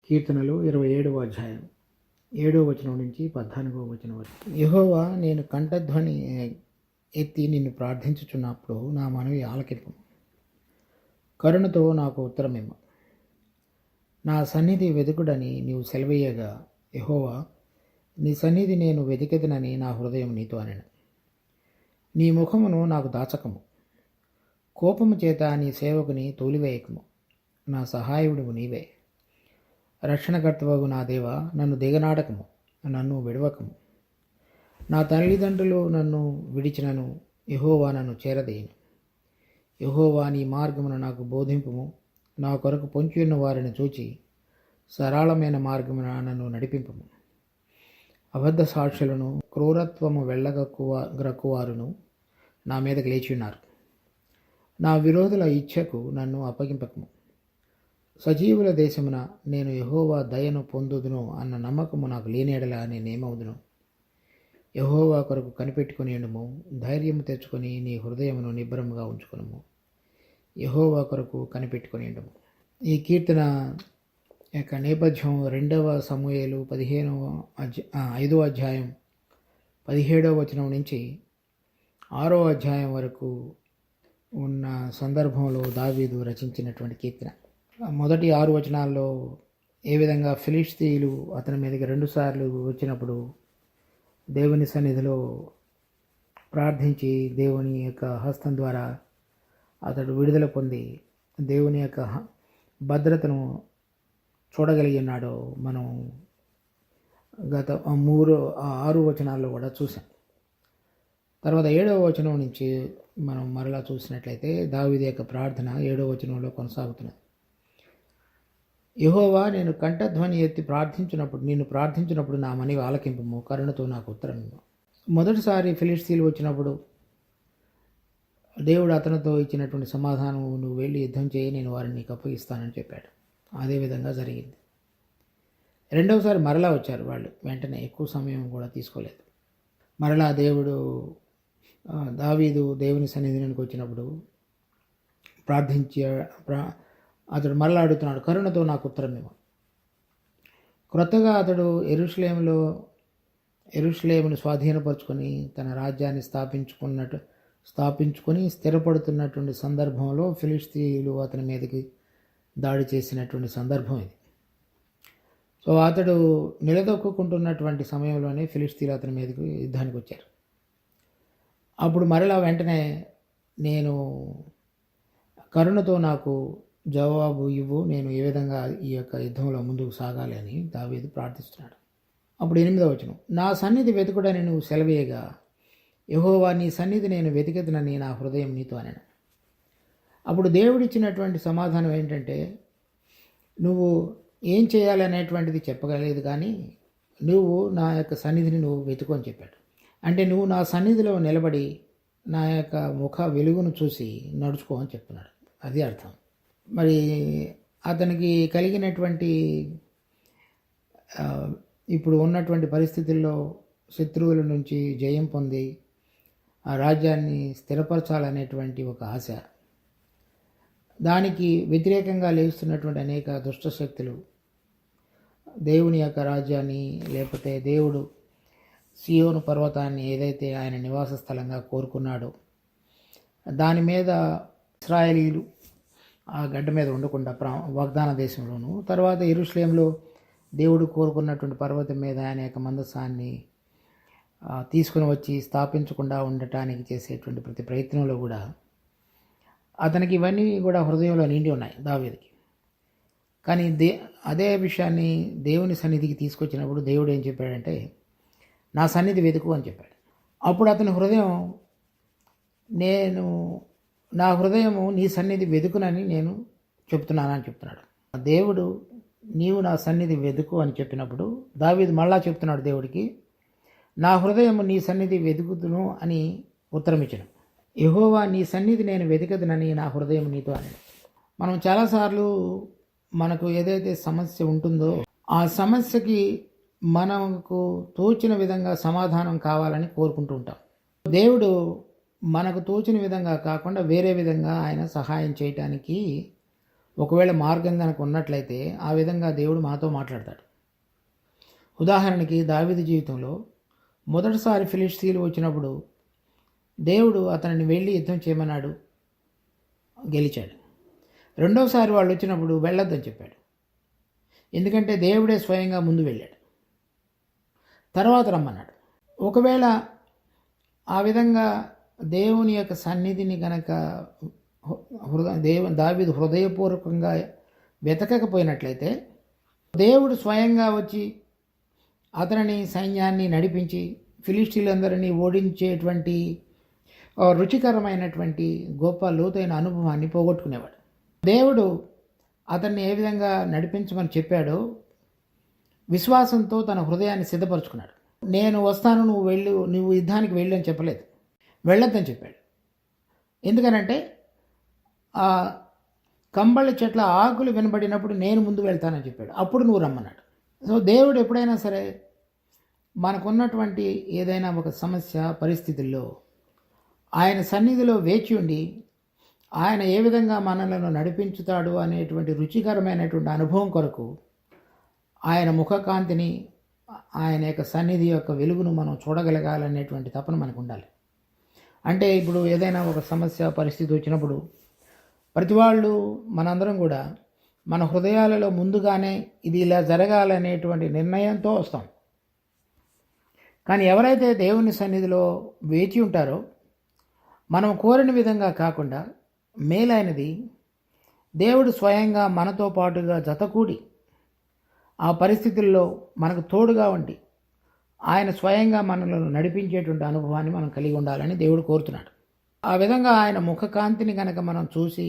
కీర్తనలు 27వ అధ్యాయం 7వ వచనం నుంచి 14వ వచనం వరకు. యెహోవా, నేను కంఠధ్వని ఎత్తి నిన్ను ప్రార్థించుచున్నప్పుడు నా మనవి ఆలకింపు. కరుణతో నాకు ఉత్తరమిమ్ము. నా సన్నిధి వెతుకుడని నీవు సెలవీయగా, యెహోవా, నీ సన్నిధి నేను వెతికెదనని నా హృదయం నీతో అనెను. నీ ముఖమును నాకు దాచకము, కోపము చేత నీ సేవకుని తోలివేయకము. నా సహాయుడు నీవే. రక్షణకర్తవగు నా దేవా, నన్ను దిగనాడకము, నన్ను విడవకము. నా తల్లిదండ్రులు నన్ను విడిచినను, యెహోవా నన్ను చేరదీయును. యెహోవా, నీ మార్గమును నాకు బోధింపుము. నా కొరకు పొంచి ఉన్న వారిని చూచి సరళమైన మార్గమున నన్ను నడిపింపుము. అబద్ధ సాక్షులను, క్రూరత్వము గ్రక్కువారును నా మీదకి లేచి ఉన్నారు. నా విరోధుల ఇచ్ఛకు నన్ను అప్పగింపకము. సజీవుల దేశమున నేను యెహోవా దయను పొందుదును అన్న నమ్మకము నాకు లేనేడలా నేనేమవుదును. యెహోవా కొరకు కనిపెట్టుకుని ఉండుము. ధైర్యము తెచ్చుకొని నీ హృదయమును నిబ్బరముగా ఉంచుకునుము. యెహోవా కొరకు కనిపెట్టుకుని ఉండుము. ఈ కీర్తన యొక్క నేపథ్యం 2వ సమూయేలు 5వ అధ్యాయం 17వ వచనం నుంచి 6వ అధ్యాయం వరకు ఉన్న సందర్భంలో దావీదు రచించినటువంటి కీర్తన. మొదటి 6 వచనాల్లో ఏ విధంగా ఫిలిష్తీయులు అతని మీదకి 2 సార్లు వచ్చినప్పుడు దేవుని సన్నిధిలో ప్రార్థించి దేవుని యొక్క హస్తం ద్వారా అతడు విడుదల పొంది దేవుని యొక్క భద్రతను చూడగలిగి ఉన్నాడో మనం గత 6 వచనాల్లో కూడా చూసాం. తర్వాత 7వ వచనం నుంచి మనం మరలా చూసినట్లయితే దావీదు యొక్క ప్రార్థన 7వ వచనంలో కొనసాగుతున్నది. యెహోవా, నేను కంఠధ్వని ఎత్తి నిన్ను ప్రార్థించినప్పుడు నా మనవి ఆలకింపుము. కరుణతో నాకు ఉత్తరమిమ్ము. మొదటిసారి ఫిలిష్తీయులు వచ్చినప్పుడు దేవుడు అతనితో ఇచ్చినటువంటి సమాధానం, నువ్వు వెళ్ళి యుద్ధం చేయి, నేను వారిని నీకు అప్పగిస్తానని చెప్పాడు. అదేవిధంగా జరిగింది. రెండవసారి మరలా వచ్చారు వాళ్ళు. వెంటనే ఎక్కువ సమయం కూడా తీసుకోలేదు. మరలా దావీదు దేవుని సన్నిధికి వచ్చినప్పుడు అతడు మరలా అడుగుతున్నాడు, కరుణతో నాకు ఉత్తరమిమ్ము. క్రొత్తగా అతడు యెరూషలేమును స్వాధీనపరుచుకొని తన రాజ్యాన్ని స్థాపించుకొని స్థిరపడుతున్నటువంటి సందర్భంలో ఫిలిష్తీయులు అతని మీదకి దాడి చేసినటువంటి సందర్భం ఇది. సో అతడు నిలదొక్కుంటున్నటువంటి సమయంలోనే ఫిలిష్తీయులు అతని మీదకి యుద్ధానికి వచ్చారు. అప్పుడు మరలా వెంటనే, నేను కరుణతో నాకు జవాబు ఇవ్వు, నేను ఏ విధంగా ఈ యొక్క యుద్ధంలో ముందుకు సాగాలి అని దావీదు ప్రార్థిస్తున్నాడు. అప్పుడు 8వ వచనం, నా సన్నిధి వెతుకుడని నువ్వు సెలవేయగా, యెహోవా, నీ సన్నిధి నేను వెతికెదనని నా హృదయం నీతో అనెను. అప్పుడు దేవుడిచ్చినటువంటి సమాధానం ఏంటంటే, నువ్వు ఏం చేయాలి అనేటువంటిది చెప్పగలేదు, కానీ నువ్వు నా యొక్క సన్నిధిని నువ్వు వెతుకు అని చెప్పాడు. అంటే నువ్వు నా సన్నిధిలో నిలబడి నా యొక్క ముఖ వెలుగును చూసి నడుచుకో అని చెప్తున్నాడు. అది అర్థం. మరి అతనికి కలిగినటువంటి ఇప్పుడు ఉన్నటువంటి పరిస్థితుల్లో శత్రువుల నుంచి జయం పొంది ఆ రాజ్యాన్ని స్థిరపరచాలనేటువంటి ఒక ఆశ, దానికి వ్యతిరేకంగా లేస్తున్నటువంటి అనేక దుష్టశక్తులు దేవుని యొక్క రాజ్యాన్ని, లేకపోతే దేవుడు సియోను పర్వతాన్ని ఏదైతే ఆయన నివాస స్థలంగా కోరుకున్నాడో దాని మీద ఇశ్రాయేలీయులు ఆ గడ్డ మీద ఉండకుండా వాగ్దాన దేశంలోను, తర్వాత యెరూషలేములో దేవుడు కోరుకున్నటువంటి పర్వతం మీద ఆయన యొక్క మందసాన్ని తీసుకుని వచ్చి స్థాపించకుండా ఉండటానికి చేసేటువంటి ప్రతి ప్రయత్నంలో కూడా అతనికి ఇవన్నీ కూడా హృదయంలో నిండి ఉన్నాయి దావీదుకి. కానీ అదే విషయాన్ని దేవుని సన్నిధికి తీసుకొచ్చినప్పుడు దేవుడు ఏం చెప్పాడంటే, నా సన్నిధి వెతుకు అని చెప్పాడు. అప్పుడు అతని హృదయం, నా హృదయము నీ సన్నిధి వెతుకునని నేను చెప్తున్నానని చెప్తున్నాడు. దేవుడు, నీవు నా సన్నిధి వెతుకు అని చెప్పినప్పుడు దావీదు మళ్ళా చెప్తున్నాడు దేవుడికి, నా హృదయము నీ సన్నిధి వెతుకుతును అని ఉత్తరం ఇచ్చాను. యెహోవా, నీ సన్నిధి నేను వెతికదునని నా హృదయం నీతో అని. మనం చాలాసార్లు మనకు ఏదైతే సమస్య ఉంటుందో ఆ సమస్యకి మనకు తోచిన విధంగా సమాధానం కావాలని కోరుకుంటూ ఉంటాం. దేవుడు మనకు తోచిన విధంగా కాకుండా వేరే విధంగా ఆయన సహాయం చేయటానికి ఒకవేళ మార్గం కనుక ఉన్నట్లయితే ఆ విధంగా దేవుడు మాతో మాట్లాడతాడు. ఉదాహరణకి దావీదు జీవితంలో మొదటిసారి ఫిలిష్తీయులు వచ్చినప్పుడు దేవుడు అతనిని వెళ్ళి యుద్ధం చేయమన్నాడు, గెలిచాడు. రెండోసారి వాళ్ళు వచ్చినప్పుడు వెళ్ళొద్దని చెప్పాడు, ఎందుకంటే దేవుడే స్వయంగా ముందు వెళ్ళాడు. తర్వాత రమ్మన్నాడు. ఒకవేళ ఆ విధంగా దేవుని యొక్క సన్నిధిని కనుక దావీదు హృదయపూర్వకంగా వెతకకపోయినట్లయితే దేవుడు స్వయంగా వచ్చి అతనిని సైన్యాన్ని నడిపించి ఫిలిష్తీయులందరినీ ఓడించేటువంటి రుచికరమైనటువంటి గొప్ప లోతైన అనుభవాన్ని పోగొట్టుకునేవాడు. దేవుడు అతన్ని ఏ విధంగా నడిపించమని చెప్పాడో విశ్వాసంతో తన హృదయాన్ని సిద్ధపరచుకున్నాడు. నేను వస్తాను, నువ్వు యుద్ధానికి వెళ్ళు అని చెప్పలేదు, వెళ్ళొద్దని చెప్పాడు. ఎందుకనంటే ఆ కంబళి చెట్ల ఆకులు వినబడినప్పుడు నేను ముందు వెళ్తానని చెప్పాడు, అప్పుడు నువ్వు రమ్మన్నాడు. సో దేవుడు ఎప్పుడైనా సరే మనకున్నటువంటి ఏదైనా ఒక సమస్య పరిస్థితుల్లో ఆయన సన్నిధిలో వేచి ఉండి ఆయన ఏ విధంగా మనలను నడిపించుతాడు అనేటువంటి రుచికరమైనటువంటి అనుభవం కొరకు ఆయన ముఖకాంతిని, ఆయన యొక్క సన్నిధి యొక్క వెలుగును మనం చూడగలగాలనేటువంటి తపన మనకు ఉండాలి. అంటే ఇప్పుడు ఏదైనా ఒక సమస్య పరిస్థితి వచ్చినప్పుడు ప్రతి వాళ్ళు మనందరం కూడా మన హృదయాలలో ముందుగానే ఇది ఇలా జరగాలనేటువంటి నిర్ణయంతో వస్తాం. కానీ ఎవరైతే దేవుని సన్నిధిలో వేచి ఉంటారో మనం కోరిన విధంగా కాకుండా మేలైనది దేవుడు స్వయంగా మనతో పాటుగా జతకూడి ఆ పరిస్థితుల్లో మనకు తోడుగా ఉండి ఆయన స్వయంగా మనల్ని నడిపించేటువంటి అనుభవాన్ని మనం కలిగి ఉండాలని దేవుడు కోరుతున్నాడు. ఆ విధంగా ఆయన ముఖకాంతిని కనుక మనం చూసి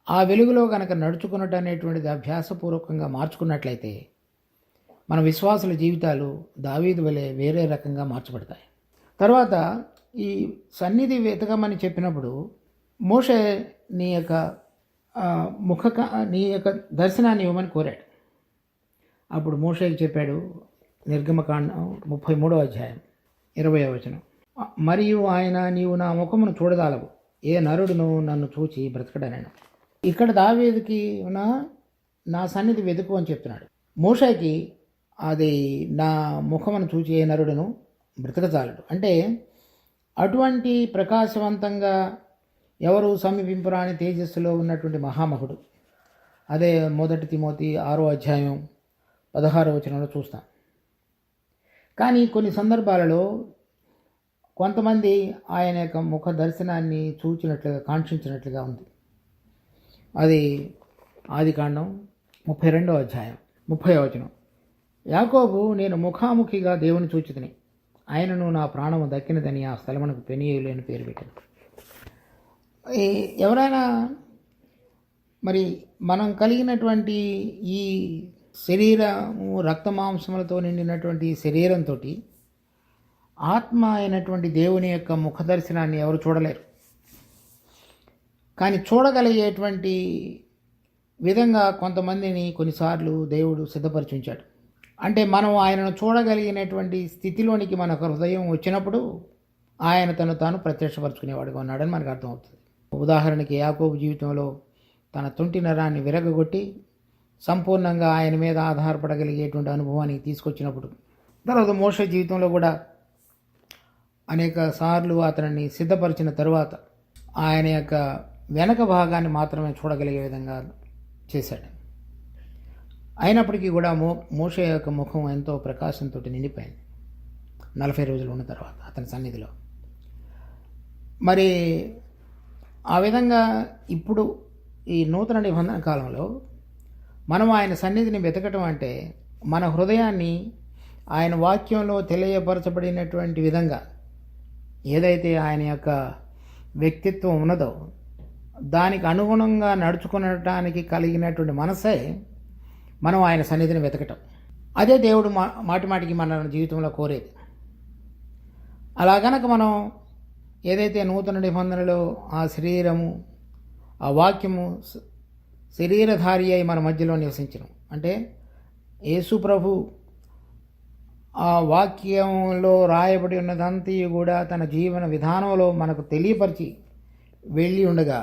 ఆ వెలుగులో కనుక నడుచుకున్నట్టు అనేటువంటిది అభ్యాసపూర్వకంగా మార్చుకున్నట్లయితే మన విశ్వాసుల జీవితాలు దావీదు వలె వేరే రకంగా మార్చబడతాయి. తర్వాత ఈ సన్నిధి వెతకమని చెప్పినప్పుడు మోషే నీ యొక్క దర్శనాన్ని ఇవ్వమని కోరాడు. అప్పుడు మోషేకి చెప్పాడు, నిర్గమకాండం 33వ అధ్యాయం 20వ వచనం, మరియు ఆయన నీవు నా ముఖమును చూడదాలవు, ఏ నరుడును నన్ను చూచి బ్రతకడనను. ఇక్కడ దావీదుకి నా సన్నిధి వెతుకు అని చెప్తున్నాడు. మోషేకి అది నా ముఖమును చూచి ఏ నరుడును బ్రతకజాలడు. అంటే అటువంటి ప్రకాశవంతంగా ఎవరు సమీపింపురాని తేజస్సులో ఉన్నటువంటి మహామహుడు. అదే 1 తిమోతి 6వ అధ్యాయం 16వ వచనంలో చూస్తాం. కానీ కొన్ని సందర్భాలలో కొంతమంది ఆయన యొక్క ముఖ దర్శనాన్ని చూచినట్లుగా కాంక్షించినట్లుగా ఉంది. అది ఆదికాండం 32వ అధ్యాయం 30వ వచనం, యాకోబు నేను ముఖాముఖిగా దేవుని చూచితిని, ఆయనను నా ప్రాణము దక్కినదని ఆ స్థలమునకు పెనియేలు అని పేరు పెట్టాను. ఎవరైనా మరి మనం కలిగినటువంటి ఈ శరీరము రక్తమాంసములతో నిండినటువంటి శరీరంతో ఆత్మ అయినటువంటి దేవుని యొక్క ముఖ దర్శనాన్ని ఎవరు చూడలేరు. కానీ చూడగలిగేటువంటి విధంగా కొంతమందిని కొన్నిసార్లు దేవుడు సిద్ధపరిచి ఉంచాడు. అంటే మనం ఆయనను చూడగలిగినటువంటి స్థితిలోనికి మన హృదయం వచ్చినప్పుడు ఆయన తను తాను ప్రత్యక్షపరచుకునేవాడుగా ఉన్నాడని మనకు అర్థమవుతుంది. ఉదాహరణకి యాకోబు జీవితంలో తన తుంటి నరాన్ని విరగగొట్టి సంపూర్ణంగా ఆయన మీద ఆధారపడగలిగేటువంటి అనుభవానికి తీసుకొచ్చినప్పుడు, తర్వాత మోషే జీవితంలో కూడా అనేక సార్లు అతనిని సిద్ధపరిచిన తరువాత ఆయన యొక్క వెనక భాగాన్ని మాత్రమే చూడగలిగే విధంగా చేశాడు. అయినప్పటికీ కూడా మోషే యొక్క ముఖం ఎంతో ప్రకాశంతో నిండిపోయింది 40 రోజులు ఉన్న తర్వాత అతని సన్నిధిలో. మరి ఆ విధంగా ఇప్పుడు ఈ నూతన నిబంధన కాలంలో మనం ఆయన సన్నిధిని వెతకటం అంటే మన హృదయాన్ని ఆయన వాక్యంలో తెలియపరచబడినటువంటి విధంగా ఏదైతే ఆయన యొక్క వ్యక్తిత్వం ఉన్నదో దానికి అనుగుణంగా నడుచుకునటానికి కలిగినటువంటి మనసే మనం ఆయన సన్నిధిని వెతకటం. అదే దేవుడు మాటిమాటికి మన జీవితంలో కోరేది. అలా గనక మనం ఏదైతే నూతన నిబంధనలో ఆ శరీరము, ఆ వాక్యము శరీరధారి అయి మన మధ్యలో నివసించడం అంటే యేసు ప్రభు ఆ వాక్యంలో రాయబడి ఉన్నదంతా కూడా తన జీవన విధానంలో మనకు తెలియపరిచి వెళ్ళి ఉండగా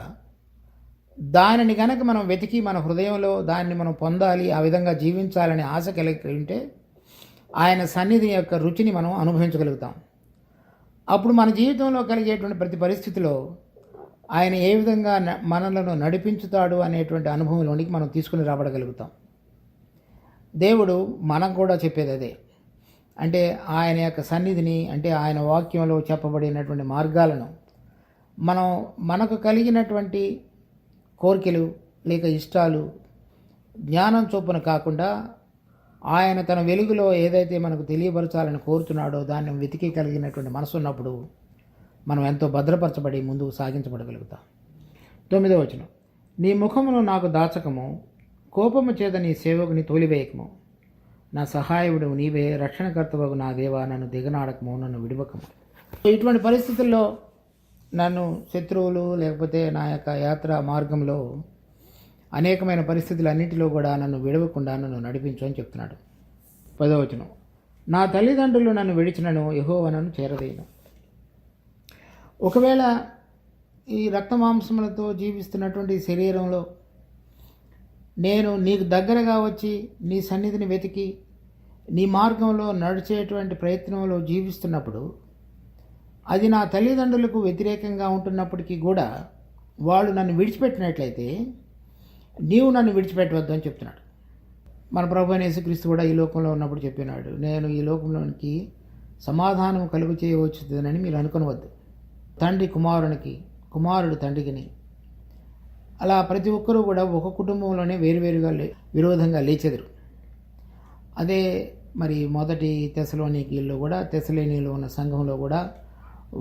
దానిని గనక మనం వెతికి మన హృదయంలో దాన్ని మనం పొందాలి, ఆ విధంగా జీవించాలని ఆశ కలిగి ఉంటే ఆయన సన్నిధి యొక్క రుచిని మనం అనుభవించగలుగుతాం. అప్పుడు మన జీవితంలో కలిగేటువంటి ప్రతి పరిస్థితిలో ఆయన ఏ విధంగా మనలను నడిపించుతాడు అనేటువంటి అనుభవంలోనికి మనం తీసుకుని రాబడగలుగుతాం. దేవుడు మనకు కూడా చెప్పేది అదే. అంటే ఆయన యొక్క సన్నిధిని, అంటే ఆయన వాక్యంలో చెప్పబడినటువంటి మార్గాలను మనకు కలిగినటువంటి కోరికలు లేక ఇష్టాలు జ్ఞానం చొప్పున కాకుండా ఆయన తన వెలుగులో ఏదైతే మనకు తెలియపరచాలని కోరుతున్నాడో దాన్ని వెతికి కలిగినటువంటి మనసు ఉన్నప్పుడు మనం ఎంతో భద్రపరచబడి ముందుకు సాగించబడగలుగుతాం. 9వ వచనం, నీ ముఖమును నాకు దాచకము, కోపము చేత నీ సేవకుని తోలివేయకము, నా సహాయకుడు నీవే, రక్షణకర్తవగు నా దేవా, నన్ను దిగనాడకము, నన్ను విడివకము. ఇటువంటి పరిస్థితుల్లో నన్ను శత్రువులు లేకపోతే నా యొక్క యాత్ర మార్గంలో అనేకమైన పరిస్థితులన్నింటిలో కూడా నన్ను విడవకుండా నన్ను నడిపించు అని చెప్తున్నాడు. 10వ వచనం, నా తల్లిదండ్రులు నన్ను విడిచినను యెహోవా నన్ను చేరదీయను. ఒకవేళ ఈ రక్తమాంసములతో జీవిస్తున్నటువంటి శరీరంలో నేను నీకు దగ్గరగా వచ్చి నీ సన్నిధిని వెతికి నీ మార్గంలో నడిచేటువంటి ప్రయత్నంలో జీవిస్తున్నప్పుడు అది నా తల్లిదండ్రులకు వ్యతిరేకంగా ఉంటున్నప్పటికీ కూడా వాళ్ళు నన్ను విడిచిపెట్టినట్లయితే నీవు నన్ను విడిచిపెట్టవద్దు అని చెప్తున్నాడు. మన ప్రభువైన యేసుక్రీస్తు కూడా ఈ లోకంలో ఉన్నప్పుడు చెప్పినాడు, నేను ఈ లోకంలోనికి సమాధానం కలుగు చేయవచ్చునని మీరు అనుకొనవద్దు. తండ్రి కుమారునికి, కుమారుడు తండ్రికిని, అలా ప్రతి ఒక్కరూ కూడా ఒక కుటుంబంలోనే వేరువేరుగా విరోధంగా లేచెదరు. అదే మరి మొదటి తెస్సలోనికీల్లో కూడా, తెస్సలోనిలో ఉన్న సంఘంలో కూడా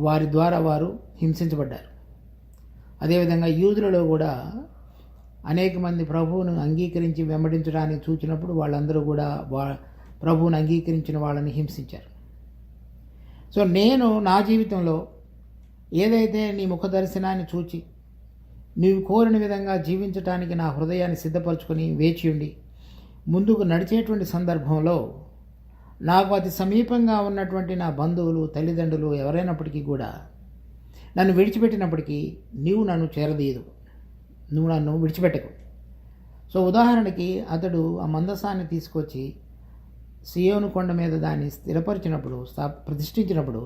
వారి ద్వారా వారు హింసించబడ్డారు. అదేవిధంగా యూదులలో కూడా అనేక మంది ప్రభువును అంగీకరించి వెంబడించడానికి చూచినప్పుడు వాళ్ళందరూ కూడా ప్రభువును అంగీకరించిన వాళ్ళని హింసించారు. సో నేను నా జీవితంలో ఏదైతే నీ ముఖ దర్శనాన్ని చూచి నీవు కోరిన విధంగా జీవించడానికి నా హృదయాన్ని సిద్ధపరచుకొని వేచియుండి ముందుకు నడిచేటువంటి సందర్భంలో నాకు అతి సమీపంగా ఉన్నటువంటి నా బంధువులు, తల్లిదండ్రులు ఎవరైనప్పటికీ కూడా నన్ను విడిచిపెట్టినప్పటికీ నీవు నన్ను చేరదీయదు, నువ్వు నన్ను విడిచిపెట్టకు. సో ఉదాహరణకి అతడు ఆ మందసాన్ని తీసుకొచ్చి సియోను కొండ మీద దాన్ని స్థిరపరిచినప్పుడు, ప్రతిష్ఠించినప్పుడు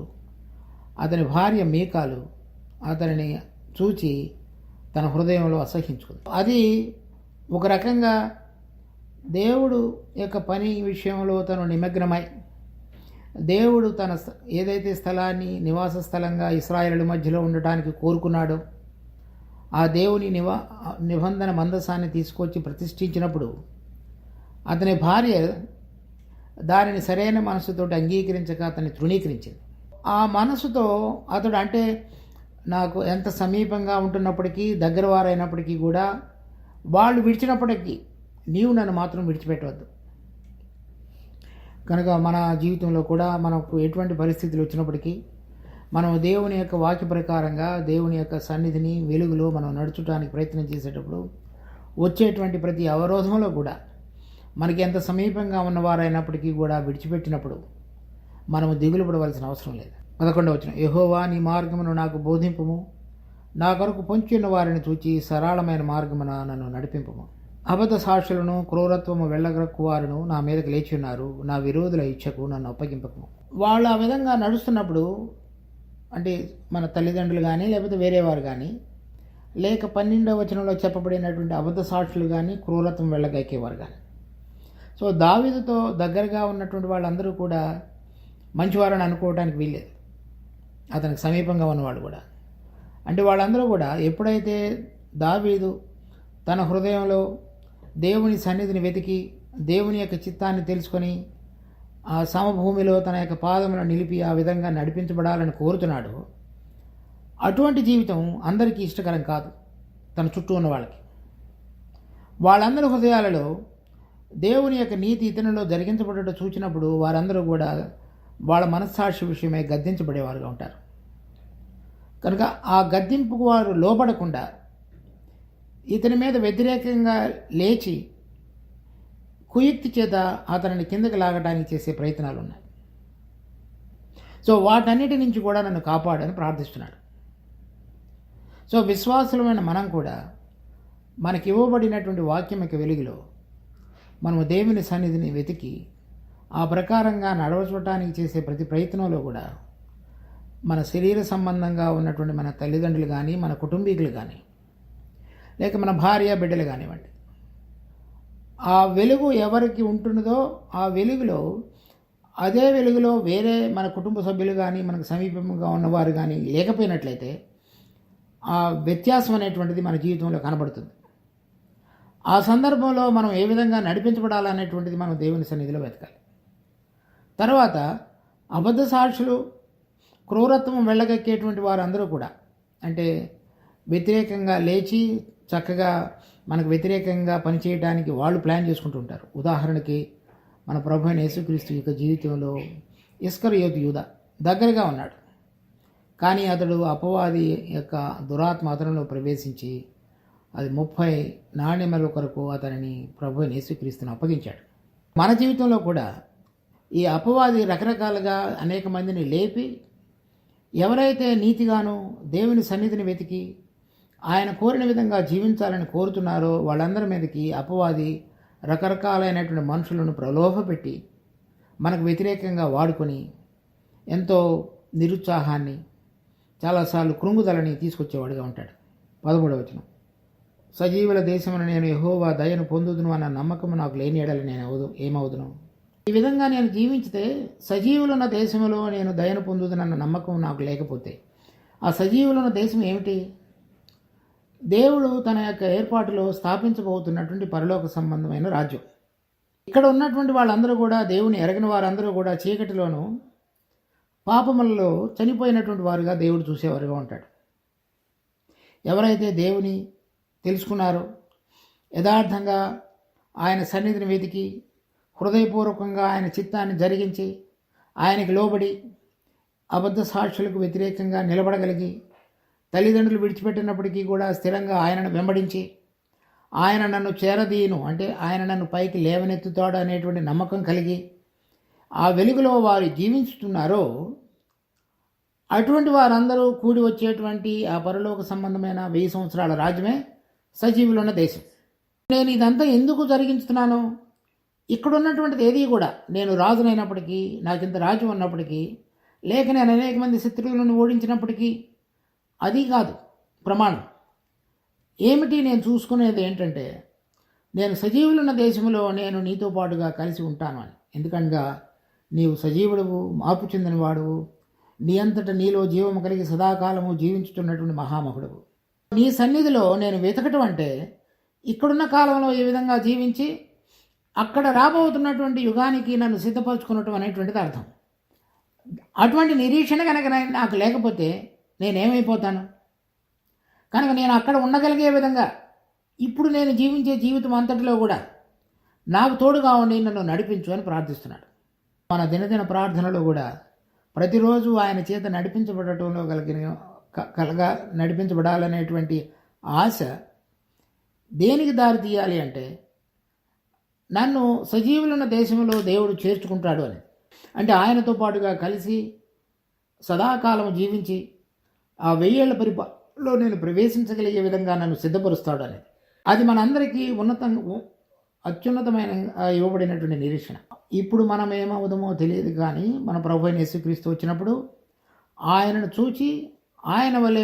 అతని భార్య మీకాలు అతనిని చూచి తన హృదయంలో అసహ్యించుకుంది. అది ఒక రకంగా దేవుడు యొక్క పని విషయంలో తను నిమగ్నమై దేవుడు తన ఏదైతే స్థలాన్ని నివాస స్థలంగా ఇశ్రాయేలు మధ్యలో ఉండటానికి కోరుకున్నాడో ఆ దేవుని నిబంధన మందసాన్ని తీసుకొచ్చి ప్రతిష్ఠించినప్పుడు అతని భార్య దానిని సరైన మనసుతోటి అంగీకరించక అతన్ని తృణీకరించింది. ఆ మనసుతో అతడు, అంటే నాకు ఎంత సమీపంగా ఉంటున్నప్పటికీ, దగ్గర వారైనప్పటికీ కూడా వాళ్ళు విడిచినప్పటికీ నీవు నన్ను మాత్రం విడిచిపెట్టవద్దు. కనుక మన జీవితంలో కూడా మనకు ఎటువంటి పరిస్థితులు వచ్చినప్పటికీ మనం దేవుని యొక్క వాక్య ప్రకారంగా దేవుని యొక్క సన్నిధిని వెలుగులో మనం నడుచడానికి ప్రయత్నం చేసేటప్పుడు వచ్చేటువంటి ప్రతి అవరోధంలో కూడా మనకి ఎంత సమీపంగా ఉన్నవారైనప్పటికీ కూడా విడిచిపెట్టినప్పుడు మనము దిగులు పడవలసిన అవసరం లేదు. 11వ వచనం, యెహోవా నీ మార్గమును నాకు బోధింపుము, నా కొరకు పొంచి ఉన్న వారిని చూచి సరళమైన మార్గమున నన్ను నడిపింపుము. అబద్ధ సాక్షులను, క్రూరత్వము వెళ్ళగక్కువారును నా మీదకి లేచి ఉన్నారు, నా విరోధుల ఇచ్చకు నన్ను అప్పగింపకము. వాళ్ళు ఆ విధంగా నడుస్తున్నప్పుడు, అంటే మన తల్లిదండ్రులు కానీ లేకపోతే వేరేవారు కానీ, లేక 12వ వచనంలో చెప్పబడినటువంటి అబద్ధ సాక్షులు కానీ, క్రూరత్వం వెళ్ళగక్కేవారు కానీ. సో దావీదుతో దగ్గరగా ఉన్నటువంటి వాళ్ళందరూ కూడా మంచివారని అనుకోవడానికి వీల్లేదు, అతనికి సమీపంగా ఉన్నవాళ్ళు కూడా. అంటే వాళ్ళందరూ కూడా ఎప్పుడైతే దావీదు తన హృదయంలో దేవుని సన్నిధిని వెతికి దేవుని యొక్క చిత్తాన్ని తెలుసుకొని ఆ సమభూమిలో తన యొక్క పాదములను నిలిపి ఆ విధంగా నడిపించబడాలని కోరుతున్నాడు, అటువంటి జీవితం అందరికీ ఇష్టకరం కాదు. తన చుట్టూ ఉన్న వాళ్ళందరి హృదయాలలో దేవుని యొక్క నీతి ఇతనిలో జరిగించబడటం చూచినప్పుడు వారందరూ కూడా వాళ్ళ మనస్సాక్షి విషయమై గద్దించబడేవారుగా ఉంటారు. కనుక ఆ గద్దింపుకు వారు లోబడకుండా ఇతని మీద వ్యతిరేకంగా లేచి కుయుక్తి చేత అతనిని కిందకి లాగడానికి చేసే ప్రయత్నాలు ఉన్నాయి. సో వాటన్నిటి నుంచి కూడా నన్ను కాపాడని ప్రార్థిస్తున్నాడు. సో విశ్వాసులమైన మనం కూడా మనకి ఇవ్వబడినటువంటి వాక్యం యొక్క వెలుగులో మనము దేవుని సన్నిధిని వెతికి ఆ ప్రకారంగా నడవచూడటానికి చేసే ప్రతి ప్రయత్నంలో కూడా మన శరీర సంబంధంగా ఉన్నటువంటి మన తల్లిదండ్రులు కానీ, మన కుటుంబీకులు కానీ, లేక మన భార్య బిడ్డలు కానివ్వండి, ఆ వెలుగు ఎవరికి ఉంటున్నదో ఆ వెలుగులో, అదే వెలుగులో వేరే మన కుటుంబ సభ్యులు కానీ, మనకు సమీపంగా ఉన్నవారు కానీ లేకపోయినట్లయితే ఆ వ్యత్యాసం అనేటువంటిది మన జీవితంలో కనబడుతుంది. ఆ సందర్భంలో మనం ఏ విధంగా నడిపించబడాలనేటువంటిది మనం దేవుని సన్నిధిలో వెతకాలి. తర్వాత అబద్ధ సాక్షులు, క్రూరత్వం వెళ్ళగక్కేటువంటి వారందరూ కూడా, అంటే వ్యతిరేకంగా లేచి చక్కగా మనకు వ్యతిరేకంగా పనిచేయడానికి వాళ్ళు ప్లాన్ చేసుకుంటూ ఉంటారు. ఉదాహరణకి మన ప్రభు అయిన యేసుక్రీస్తు యొక్క జీవితంలో ఇస్కరియోతు యూదా దగ్గరగా ఉన్నాడు, కానీ అతడు అపవాది యొక్క దురాత్మ అతనిలో ప్రవేశించి అది 30 నాణ్యముల కొరకు అతనిని ప్రభు అయిన యేసుక్రీస్తును అప్పగించాడు. మన జీవితంలో కూడా ఈ అపవాది రకరకాలుగా అనేక మందిని లేపి, ఎవరైతే నీతిగాను దేవుని సన్నిధిని వెతికి ఆయన కోరిన విధంగా జీవించాలని కోరుతున్నారో వాళ్ళందరి మీదకి అపవాది రకరకాలైనటువంటి మనుషులను ప్రలోభపెట్టి మనకు వ్యతిరేకంగా వాడుకొని ఎంతో నిరుత్సాహాన్ని, చాలాసార్లు కృంగుదలని తీసుకొచ్చేవాడుగా ఉంటాడు. 13వ వచనం, సజీవుల దేశమున నేను యెహోవా దయను పొందుదును అన్న నమ్మకము నాకు లేని ఎడల నేను ఏమవుదును. ఈ విధంగా నేను జీవించితే సజీవులున్న దేశంలో నేను దయను పొందుదునన్న నమ్మకం నాకు లేకపోతే ఆ సజీవులున్న దేశం ఏమిటి? దేవుడు తన యొక్క ఏర్పాటులో స్థాపించబోతున్నటువంటి పరలోక సంబంధమైన రాజ్యం. ఇక్కడ ఉన్నటువంటి వాళ్ళందరూ కూడా, దేవుని ఎరగిన వారందరూ కూడా చీకటిలోనూ పాపములలో చనిపోయినటువంటి వారుగా దేవుడు చూసేవారుగా ఉంటాడు. ఎవరైతే దేవుని తెలుసుకున్నారో, యథార్థంగా ఆయన సన్నిధిని వెతికి హృదయపూర్వకంగా ఆయన చిత్తాన్ని జరిగించి ఆయనకి లోబడి అబద్ధ సాక్షులకు వ్యతిరేకంగా నిలబడగలిగి, తల్లిదండ్రులు విడిచిపెట్టినప్పటికీ కూడా స్థిరంగా ఆయనను వెంబడించి, ఆయన నన్ను చేరదీయను, అంటే ఆయన నన్ను పైకి లేవనెత్తుతాడు అనేటువంటి నమ్మకం కలిగి ఆ వెలుగులో వారు జీవించుతున్నారో, అటువంటి వారందరూ కూడి వచ్చేటువంటి ఆ పరలోక సంబంధమైన 1000 సంవత్సరాల రాజ్యమే సజీవులున్న దేశం. నేను ఇదంతా ఎందుకు జరిగించుతున్నాను? ఇక్కడ ఉన్నటువంటిది ఏది కూడా, నేను రాజునైనప్పటికీ, నాకింత రాజ్యం ఉన్నప్పటికీ, లేక నేను అనేక మంది శత్రువులను ఓడించినప్పటికీ అది కాదు ప్రమాణం. ఏమిటి నేను చూసుకునేది ఏంటంటే, నేను సజీవులున్న దేశంలో నేను నీతో పాటుగా కలిసి ఉంటాను అని. ఎందుకనగా నీవు సజీవుడవు, మార్పు చెందిన వాడువు, నీ అంతట నీలో జీవము కలిగి సదాకాలము జీవించుతున్నటువంటి మహామహుడవు. నీ సన్నిధిలో నేను వెతకటం అంటే ఇక్కడున్న కాలంలో ఏ విధంగా జీవించి అక్కడ రాబోతున్నటువంటి యుగానికి నన్ను సిద్ధపరచుకున్నటం అనేటువంటిది అర్థం. అటువంటి నిరీక్షణ కనుక నాకు లేకపోతే నేనేమైపోతాను? కనుక నేను అక్కడ ఉండగలిగే విధంగా ఇప్పుడు నేను జీవించే జీవితం అంతటిలో కూడా నాకు తోడుగా ఉండి నన్ను నడిపించు అని ప్రార్థిస్తున్నాడు. మన దినదిన ప్రార్థనలో కూడా ప్రతిరోజు ఆయన చేత నడిపించబడటంలో నడిపించబడాలనేటువంటి ఆశ దేనికి దారి తీయాలి అంటే, నన్ను సజీవులున్న దేశంలో దేవుడు చేర్చుకుంటాడు అని. అంటే ఆయనతో పాటుగా కలిసి సదాకాలం జీవించి ఆ 1000 ఏళ్ల పరిపాలనలో నేను ప్రవేశించగలిగే విధంగా నన్ను సిద్ధపరుస్తాడు అనేది. అది మనందరికీ అత్యున్నతమైన ఇవ్వబడినటువంటి నిరీక్షణ. ఇప్పుడు మనం ఏమవుదామో తెలియదు, కానీ మన ప్రభు అయిన యేసుక్రీస్తు వచ్చినప్పుడు ఆయనను చూచి ఆయన వలె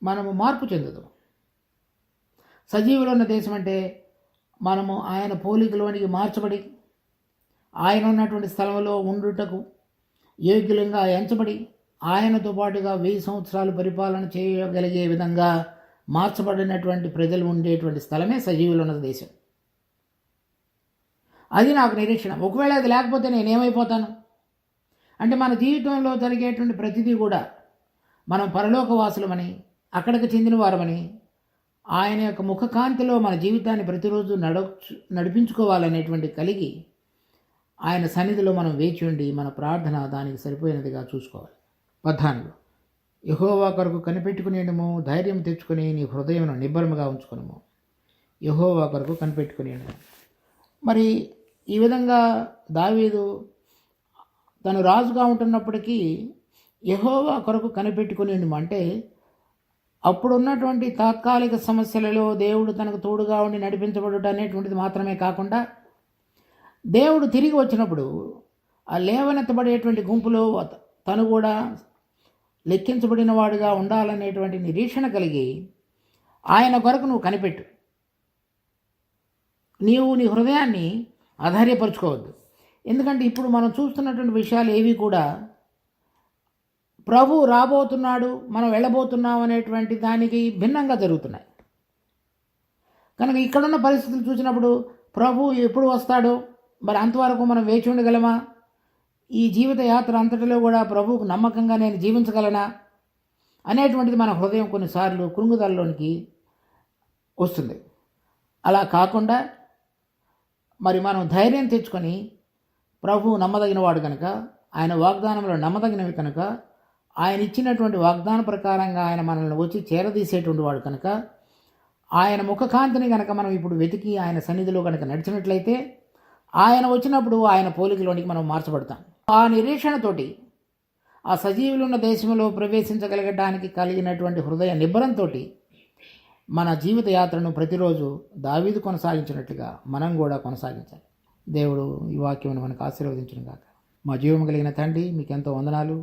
మనము మార్పు చెందుదాం. సజీవులు ఉన్న దేశం అంటే మనము ఆయన పోలికలోనికి మార్చబడి ఆయన ఉన్నటువంటి స్థలంలో ఉండుటకు యోగ్యులంగా ఎంచబడి ఆయనతో పాటుగా 1000 సంవత్సరాలు పరిపాలన చేయగలిగే విధంగా మార్చబడినటువంటి ప్రజలు ఉండేటువంటి స్థలమే సజీవులు ఉన్న దేశం. అది నాకు నిరీక్షణ. ఒకవేళ అది లేకపోతే నేనేమైపోతాను అంటే, మన జీవితంలో జరిగేటువంటి ప్రతిదీ కూడా మనం పరలోకవాసులమని, అక్కడికి చెందిన వారమని, ఆయన యొక్క ముఖకాంతిలో మన జీవితాన్ని ప్రతిరోజు నడిపించుకోవాలనేటువంటి కలిగి ఆయన సన్నిధిలో మనం వేచి ఉండి మన ప్రార్థన దానికి సరిపోయినదిగా చూసుకోవాలి. 14 యెహోవా కొరకు కనిపెట్టుకునేము, ధైర్యం తెచ్చుకొని నీ హృదయమును నిబ్బరముగా ఉంచుకునేము. యెహోవా కొరకు కనిపెట్టుకునేము. మరి ఈ విధంగా దావీదు తను రాజుగా ఉంటున్నప్పటికీ యెహోవా కొరకు కనిపెట్టుకునేము అంటే అప్పుడున్నటువంటి తాత్కాలిక సమస్యలలో దేవుడు తనకు తోడుగా ఉండి నడిపించబడుట అనేటువంటిది మాత్రమే కాకుండా, దేవుడు తిరిగి వచ్చినప్పుడు ఆ లేవనెత్తబడేటువంటి గుంపులో తను కూడా లెక్కించబడిన వాడుగా ఉండాలనేటువంటి నిరీక్షణ కలిగి ఆయన కొరకు నువ్వు కనిపెట్టు. నీవు నీ హృదయాన్ని అధైర్యపరుచుకోవద్దు. ఎందుకంటే ఇప్పుడు మనం చూస్తున్నటువంటి విషయాలు ఏవి కూడా ప్రభు రాబోతున్నాడు, మనం వెళ్ళబోతున్నాం అనేటువంటి దానికి భిన్నంగా జరుగుతున్నాయి. కనుక ఇక్కడున్న పరిస్థితులు చూసినప్పుడు ప్రభు ఎప్పుడు వస్తాడో మరి అంతవరకు మనం వేచి ఉండగలమా? ఈ జీవిత యాత్ర అంతటిలో కూడా ప్రభువుకు నమ్మకంగా నేను జీవించగలనా అనేటువంటిది మన హృదయం కొన్నిసార్లు కృంగుదలలోనికి వస్తుంది. అలా కాకుండా మరి మనం ధైర్యం తెచ్చుకొని ప్రభువు నమ్మదగిన వాడు కనుక, ఆయన వాగ్దానంలో నమ్మదగినవి కనుక, ఆయన ఇచ్చినటువంటి వాగ్దాన ప్రకారంగా ఆయన మనల్ని వచ్చి చేరదీసేటువంటి వాడు కనుక, ఆయన ముఖకాంతిని కనుక మనం ఇప్పుడు వెతికి ఆయన సన్నిధిలో కనుక నడిచినట్లయితే ఆయన వచ్చినప్పుడు ఆయన పోలికలోనికి మనం మార్చబడతాం. ఆ నిరీక్షణతోటి ఆ సజీవులున్న దేశంలో ప్రవేశించగలగడానికి కలిగినటువంటి హృదయ నిబ్బరంతో మన జీవిత యాత్రను ప్రతిరోజు దావీదు కొనసాగించినట్లుగా మనం కూడా కొనసాగించాలి. దేవుడు ఈ వాక్యమును మనకు ఆశీర్వదించును గాక. మా జీవం కలిగిన తండ్రి, మీకు ఎంతో వందనాలు.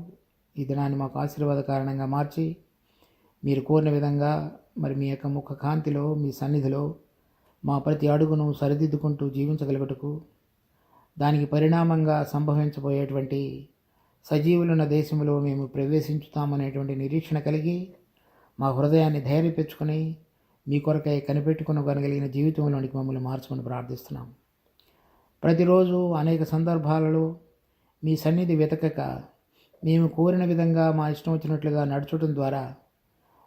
ఈ దినాన్ని మాకు ఆశీర్వాద కారణంగా మార్చి మీరు కోరిన విధంగా మరి మీ యొక్క ముఖ కాంతిలో, మీ సన్నిధిలో మా ప్రతి అడుగును సరిదిద్దుకుంటూ జీవించగలుగుటకు, దానికి పరిణామంగా సంభవించబోయేటువంటి సజీవులున్న దేశంలో మేము ప్రవేశించుతామనేటువంటి నిరీక్షణ కలిగి మా హృదయాన్ని ధైర్యపెచ్చుకొని మీ కొరకై కనిపెట్టుకునగలిగిన జీవితంలోనికి మమ్మల్ని మార్చుకొని ప్రార్థిస్తున్నాం. ప్రతిరోజు అనేక సందర్భాలలో మీ సన్నిధి వెతకక మేము కోరిన విధంగా మా ఇష్టం వచ్చినట్లుగా నడుచడం ద్వారా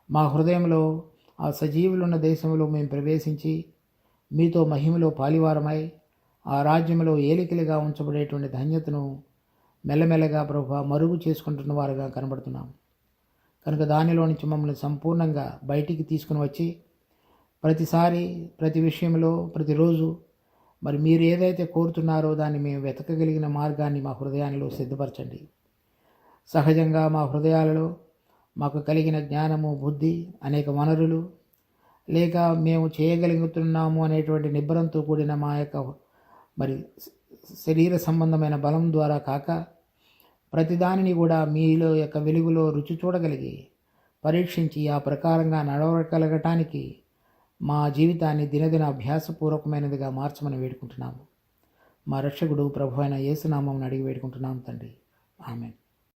మా హృదయంలో ఆ సజీవులున్న దేశంలో మేము ప్రవేశించి మీతో మహిమలో పాలివారమై ఆ రాజ్యంలో ఏలికలుగా ఉంచబడేటువంటి ధన్యతను మెల్లమెల్లగా ప్రభు మరుగు చేసుకుంటున్న వారుగా కనబడుతున్నాం. కనుక దానిలో నుంచి మమ్మల్ని సంపూర్ణంగా బయటికి తీసుకుని వచ్చి ప్రతిసారి, ప్రతి విషయంలో, ప్రతిరోజు మరి మీరు ఏదైతే కోరుతున్నారో దాన్ని మేము వెతకగలిగిన మార్గాన్ని మా హృదయాల్లో సిద్ధపరచండి. సహజంగా మా హృదయాలలో మాకు కలిగిన జ్ఞానము, బుద్ధి, అనేక వనరులు లేక మేము చేయగలుగుతున్నాము అనేటువంటి నిబ్బరంతో కూడిన మా యొక్క మరి శరీర సంబంధమైన బలం ద్వారా కాక, ప్రతిదానిని కూడా మీలో యొక్క వెలుగులో రుచి చూడగలిగి పరీక్షించి ఆ ప్రకారంగా నడవగలగటానికి మా జీవితాన్ని దినదిన అభ్యాసపూర్వకమైనదిగా మార్చమని వేడుకుంటున్నాము. మా రక్షకుడు ప్రభు అయిన యేసు నామమున అడిగి వేడుకుంటున్నాము తండ్రి. ఆమేన్.